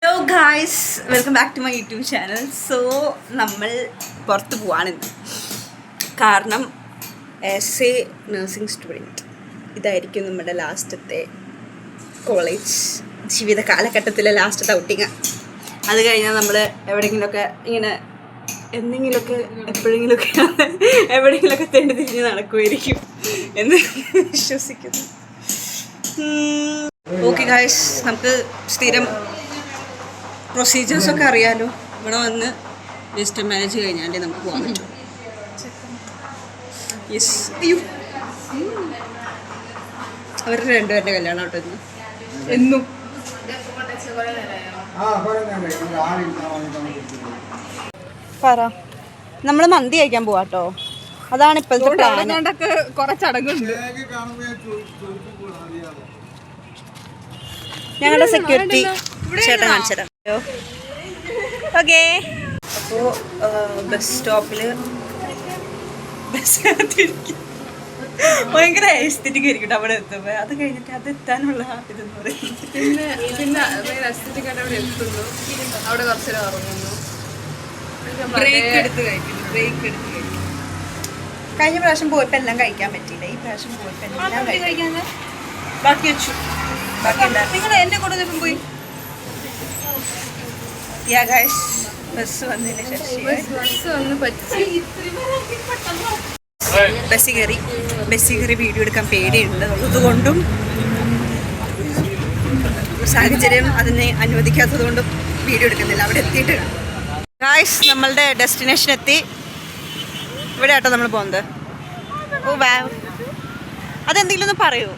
Hello guys, welcome back to my YouTube channel. So നമ്മൾ പുറത്ത് പോവാണിന്ന്. കാരണം ആസ് എ നഴ്സിംഗ് സ്റ്റുഡൻറ്റ് ഇതായിരിക്കും നമ്മുടെ ലാസ്റ്റത്തെ കോളേജ് ജീവിത കാലഘട്ടത്തിലെ ലാസ്റ്റത്തെ ഔട്ടിങ്. അത് കഴിഞ്ഞാൽ നമ്മൾ എവിടെയെങ്കിലുമൊക്കെ ഇങ്ങനെ എന്തെങ്കിലുമൊക്കെ എവിടെയെങ്കിലുമൊക്കെ തെണ്ടി തിരിഞ്ഞ് നടക്കുമായിരിക്കും എന്ന് വിശ്വസിക്കുന്നു. ഓക്കെ ഗായ്സ്, നമുക്ക് സ്ഥിരം പ്രൊസീജിയേഴ്സൊക്കെ അറിയാലോ. ഇവിടെ വന്ന് രജിസ്റ്റർ മാരേജ് കഴിഞ്ഞാലേ നമുക്ക് പോകാൻ പറ്റും. യെസ്, അയ്യോ അവരുടെ രണ്ടുപേരുടെ കല്യാണം കേട്ടോ ഇന്ന്. എന്നും പറ, നമ്മൾ മന്തി കഴിക്കാൻ പോവാട്ടോ. അതാണ് ഇപ്പോഴത്തെ പ്ലാൻ. കുറെ ചടങ്ങുണ്ട്. ഞങ്ങളുടെ സെക്യൂരിറ്റി ചേട്ടൻ കാണിച്ചുതരാം. ഓക്കെ, അപ്പോൾ ബസ് സ്റ്റോപ്പിൽ ഭയങ്കര എസ്തെറ്റിക് ആയിരിക്കും അവിടെ എത്തുമ്പോൾ. അത് കഴിഞ്ഞിട്ട് അത് എത്താനുള്ള ഇതെന്ന് പറയുന്നത് പിന്നെ എസ്തെറ്റിക് ആയിട്ട് അവിടെ എത്തുന്നു, അവിടെ കുറച്ച് നേരം ഉറങ്ങുന്നു, ബ്രേക്ക് എടുത്ത് കഴിക്കുന്നു. കഴിഞ്ഞ പ്രാവശ്യം പോയപ്പോൾ എല്ലാം കഴിക്കാൻ പറ്റിയില്ല. ഈ പ്രാവശ്യം പോയപ്പോൾ എല്ലാം കഴിക്കാൻ ബാക്കി വെച്ചു. നിങ്ങൾ എന്നെ കൂടെ ഇപ്പം പോയി. ബസ് വന്നതിന് ശേഷം ബസ്സിൽ കയറി വീഡിയോ എടുക്കാൻ പേടിയുണ്ട്. അതുകൊണ്ടും സാഹചര്യം അതിനെ അനുവദിക്കാത്തത് കൊണ്ടും വീഡിയോ എടുക്കുന്നില്ല. അവിടെ എത്തിയിട്ട് ഗായ്സ്, നമ്മളുടെ ഡെസ്റ്റിനേഷൻ എത്തി. ഇവിടെ ആട്ടോ നമ്മൾ പോകുന്നത്. ഓ വാ, അതെന്തെങ്കിലും ഒന്ന് പറയൂ.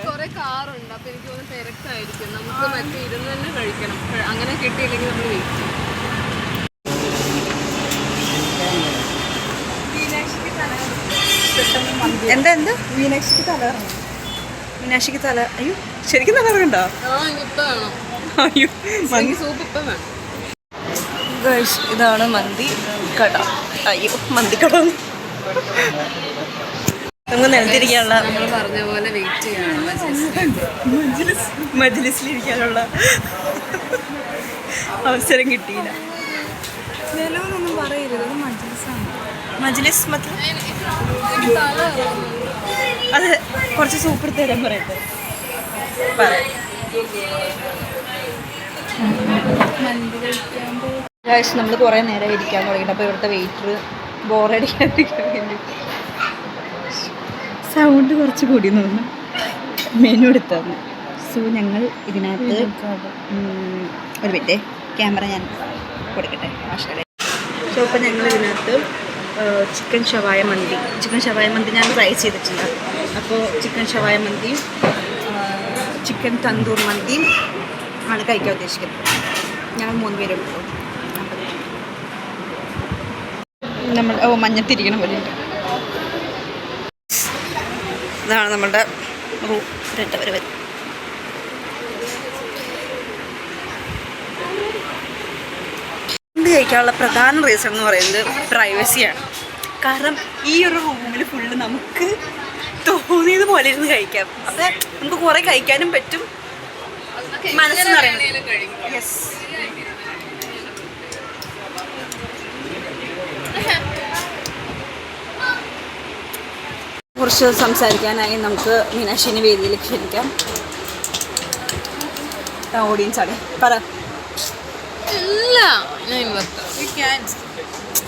കുറെ കാറുണ്ട്, അപ്പൊ എനിക്ക് തോന്നുന്നു തിരക്കായിരിക്കും. നമുക്ക് മറ്റേ ഇരുന്ന് തന്നെ കഴിക്കണം. അങ്ങനെ കിട്ടിയില്ലെങ്കിൽ നമ്മൾ വെയിറ്റ് ചെയ്യും. എന്താ മീനാക്ഷിക്ക് തല. അയ്യോ, ശരിക്കും തല ഇറങ്ങണ്ടോ? അയ്യോ, സൂപ്പ് ഇപ്പം വേണം. ഇതാണ് മന്തി കട. അയ്യോ, മന്തി കട നമുക്ക് നിലത്തിരിക്കാനുള്ള, നമ്മൾ പറഞ്ഞ പോലെ വെയിറ്റ് ചെയ്യണം. മജ്ലിസിലിരിക്കാനുള്ള അവസരം കിട്ടിയില്ല. നിലവൊന്നും പറയരുത്, മജ്ലിസ് അത് കുറച്ച് സൂപ്പ് എടുത്ത് തരാൻ പറയട്ടെ. നമ്മൾ കുറേ നേരം ഇരിക്കാൻ തുടങ്ങിയിട്ട് അപ്പോൾ ഇവിടുത്തെ വെയിറ്റർ ബോറടിക്കാതിരിക്കാൻ വേണ്ടി സൗണ്ട് കുറച്ച് കൂടി തോന്നുന്നു മെനു എടുത്തു തന്നു. സോ ഞങ്ങൾ ഇതിനകത്ത് ഒരു മിനിറ്റ് ക്യാമറ ഞാൻ കൊടുക്കട്ടെ. സോ അപ്പോൾ ഞങ്ങൾ ഇതിനകത്ത് ചിക്കൻ ഷവായ മന്തി ഞാൻ ട്രൈ ചെയ്തിട്ടില്ല. അപ്പോൾ ചിക്കൻ ഷവായ മന്തിയും ചിക്കൻ തന്തൂർ മന്തിയും ആണ് കഴിക്കാൻ ഉദ്ദേശിക്കുന്നത്. ഞങ്ങൾ 3 പേരുള്ളൂ. നമ്മൾ മഞ്ഞത്തിരിക്കണ പോലെ ഉണ്ട്. ഇതാണ് നമ്മളുടെ റൂം. മന്തി കഴിക്കാനുള്ള പ്രധാന റീസൺ എന്ന് പറയുന്നത് പ്രൈവസിയാണ്. കാരണം ഈ ഒരു റൂമിൽ ഫുള്ള് നമുക്ക് തോന്നിയത് പോലെ ഇരുന്ന് കഴിക്കാം. അപ്പോൾ നമുക്ക് കുറേ കഴിക്കാനും പറ്റും, മനസ്സ് നിറയണം. യെസ്, കുറച്ച് സംസാരിക്കാനായി നമുക്ക് മീനാക്ഷിനെ വേദിയിലേക്ക് ക്ഷണിക്കാം. ഓഡിയൻസ് ആണ്. പറ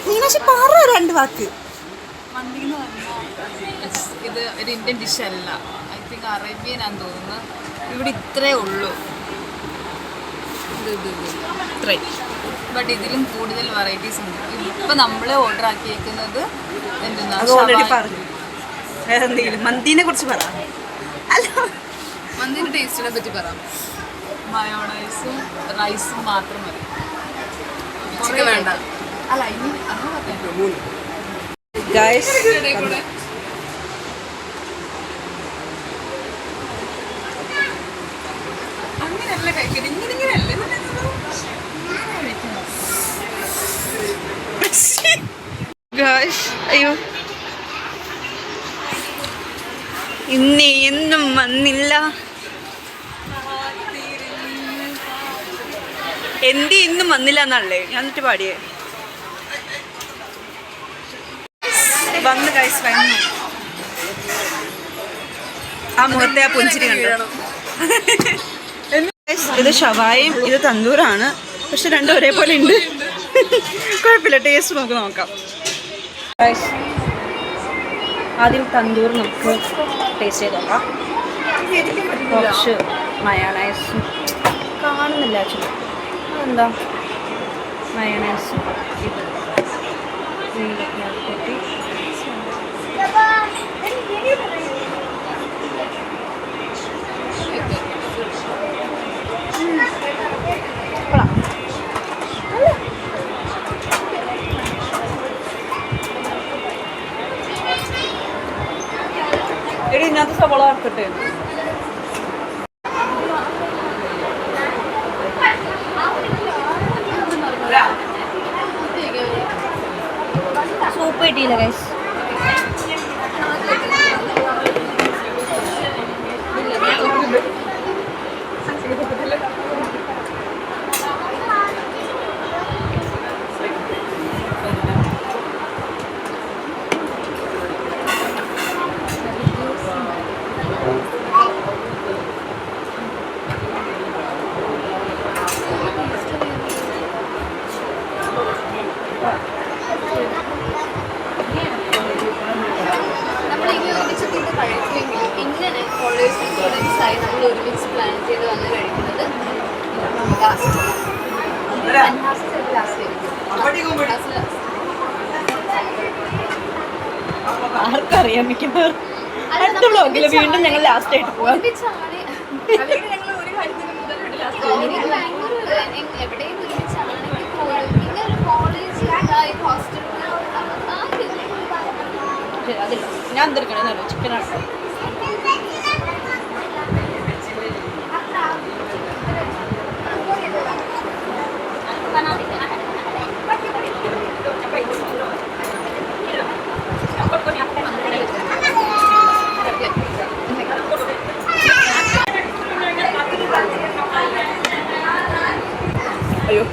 മീനാക്ഷി, പറ 2 വാക്ക്. മന്തി എന്ന് പറഞ്ഞാൽ ഇത് ഒരു ഇന്ത്യൻ ഡിഷ് അല്ല, ഐ തിങ്ക് അറേബ്യൻ ആണെന്ന് തോന്നുന്നു. ഇവിടെ ഇത്രേ ഉള്ളൂ, ഇത്രയും. ബട്ട് ഇതിലും കൂടുതൽ വെറൈറ്റീസ് ഉണ്ട്. ഇപ്പം നമ്മൾ ഓർഡർ ആക്കിയേക്കുന്നത് ഓൾറെഡി പറഞ്ഞു. വേറെ എന്തെങ്കിലും മന്തിനെ കുറിച്ച് പറ. അല്ല, മന്തിൻ്റെ ടേസ്റ്റിനെ പറ്റി പറയാം. മയോണൈസും റൈസും മാത്രം മതി, കുറേ വേണ്ട. അല്ല, ഇനി ഗായ്സ്, അങ്ങനെയല്ല കഴിക്കട്ടെ, ഇങ്ങനെയല്ലേ. അയ്യോ, ഇന്ന് എന്നും വന്നില്ല. എന്തി ഇന്നും വന്നില്ല എന്നാണല്ലേ ഞാൻ എന്നിട്ട് പാടിയേ. വന്ന് കഴിച്ച് വന്നു. ആ മുഖത്തെ ആ പുഞ്ചിരി കണ്ടോ. ഇത് ഷവായും ഇത് തന്തൂറാണ്. പക്ഷെ രണ്ടും ഒരേപോലെ ഉണ്ട്. കുഴപ്പമില്ല, ടേസ്റ്റ് നമുക്ക് നോക്കാം. ആദ്യം തന്തൂർ നമുക്ക് ടേസ്റ്റ് ചെയ്ത് നോക്കാം. കുറച്ച് മയോണൈസും കാണുന്നില്ല ആക്ച്വലി. അതെന്താ മയോണൈസും ഇത് കൂട്ടി എടി ഇതിനകത്ത് സവാള വറുത്തിട്ടേ. സൂപ്പ് കിട്ടിയില്ല ഗൈസ്. ഇങ്ങനെ കോളേജ് സ്റ്റുഡൻസായി നമ്മൾ ഒരുമിച്ച് പ്ലാൻ ചെയ്ത് വന്ന് കഴിക്കുന്നത് ആർക്കറിയാം. മിക്കവാറും അടുത്ത ബ്ലോഗിൽ വീണ്ടും ഞങ്ങൾ ലാസ്റ്റ് ആയിട്ട് പോവാം. എവിടെയും ഒരുമിച്ചാണെങ്കിൽ പോലും ഇങ്ങനെ ഒരു കോളേജ് ഹോസ്റ്റൽ അതില്ല. ഞാൻ എന്തെടുക്കണേന്നല്ലോ ചിക്കനാണ്. അയ്യോ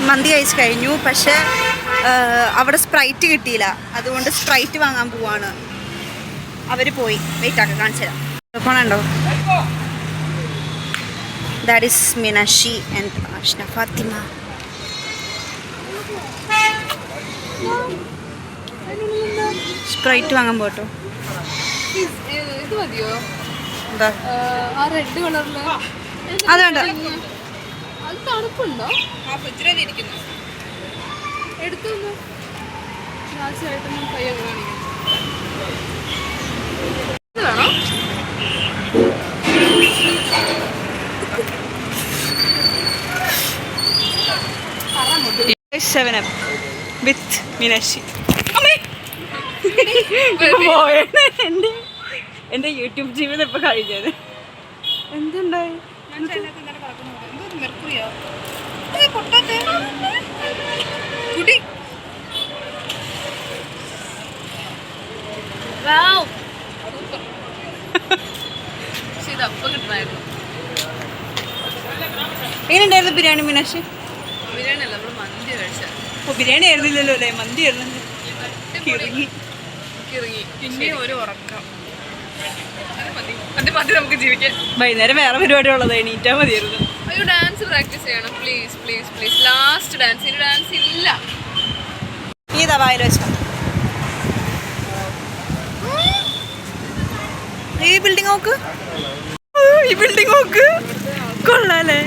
മന്തി കഴിച്ച് കഴിഞ്ഞു. പക്ഷെ അവിടെ സ്പ്രൈറ്റ് കിട്ടിയില്ല. അതുകൊണ്ട് സ്പ്രൈറ്റ് വാങ്ങാൻ പോവാണ്. അവർ പോയി. വെയിറ്റ് ആക്കി കാണിച്ചു തരാം. പോണുണ്ടോ? That is Meenakshi and Ashna Fathima. Sprite വാങ്ങാൻ പോട്ടോ. ഇത് മതിയോ? എന്താ ആ റെഡ് കളറില് അത് വേണ്ട. അത് തണുപ്പുണ്ടോ? എടുത്തൊന്ന് ആവശ്യമായിട്ടൊന്നും കയ്യൊക്കെ കാണിക്കണം. ഇത് വേണോ? വിത്ത് മീനാക്ഷി. എൻ്റെ യൂട്യൂബ് ജീവിതം ഇപ്പൊ കഴിഞ്ഞത്. എന്തുണ്ടായി? എങ്ങനെയുണ്ടായിരുന്നു ബിരിയാണി മീനാക്ഷി? ബിരിയാണി അല്ല, നമ്മള് മന്തി കഴിച്ച. ഓ ബിരിയാണി ആയിരുന്നില്ലല്ലോ അല്ലേ, മന്തി ആയിരുന്നു. പിന്നെ ഒരു ഉറക്കം. നമുക്ക് ജീവിക്കാം. വൈകുന്നേരം വേറെ പരിപാടി ഉള്ളത്, എണീറ്റാ മതിയായിരുന്നു. അയ്യോ ഡാൻസ് പ്രാക്ടീസ് ചെയ്യണം please please please. Last dance. ഇനി ഡാൻസ് ഇല്ല. ഈതാ വായിൽ വെച്ച ഈ ബിൽഡിംഗ് നോക്ക്. ഈ ബിൽഡിംഗ് നോക്ക്, കൊള്ളാലേ.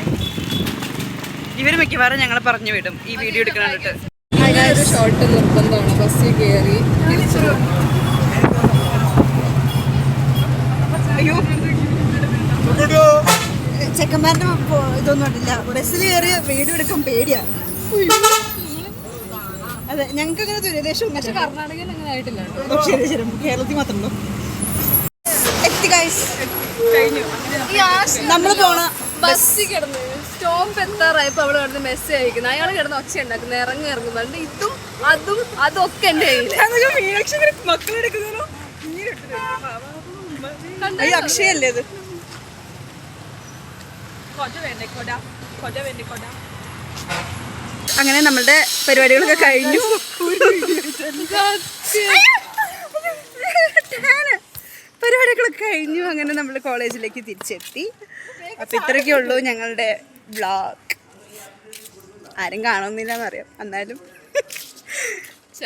ഇവര് മിക്കവാറും ഞങ്ങളെ പറഞ്ഞു വിടും ഈ വീഡിയോ എടുക്കാനായിട്ട്. ഒരു ഷോട്ട് നിർബന്ധമാണ്. ബസ്സിൽ കയറി അയ്യോ ചെക്കന്മാരുടെ ഇതൊന്നും ഉണ്ടില്ല. ബസ്സിൽ കയറി വീഡിയോ എടുക്കാൻ പേടിയാണ്. അതെ ഞങ്ങൾക്ക് അങ്ങനെ ദുരിദേശം. പക്ഷെ കർണാടകയിൽ അങ്ങനെ ആയിട്ടില്ല. ശരി ശരി, കേരളത്തിൽ മാത്രമല്ലോ. എത്തി ഗൈസ്, നമ്മൾ പോണ ബസ്സിൽ കിടന്ന് സ്റ്റോപ്പ് എത്താറായപ്പോൾ അവള് കിടന്ന് മെസ്സേജ് അയക്കുന്നത്. അയാൾ കിടന്ന് ഒച്ച ഉണ്ടാക്കുന്നത് ഇറങ്ങി പറഞ്ഞിട്ട് ഇതും അതൊക്കെ എൻ്റെ കയ്യിൽ. മീനാക്ഷി മക്കളെടുക്കുന്നോ അക്ഷയല്ലേ അത്. അങ്ങനെ നമ്മളുടെ പരിപാടികളൊക്കെ കഴിഞ്ഞു. പരിപാടികളൊക്കെ കഴിഞ്ഞു. അങ്ങനെ നമ്മൾ കോളേജിലേക്ക് തിരിച്ചെത്തി. അപ്പം ഇത്രയൊക്കെ ഉള്ളൂ ഞങ്ങളുടെ വ്ളോഗ്. ആരും കാണുന്നില്ല എന്നറിയാം, എന്നാലും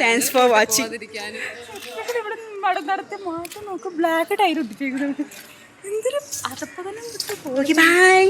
താങ്ക്സ് ഫോർ വാച്ചിങ്. നോക്ക് ബ്ലാക്ക് ടൈർ ഒട്ടിച്ചേക്കുന്നത്. എന്തൊരു അതപ്പോ തന്നെ. Okay bye.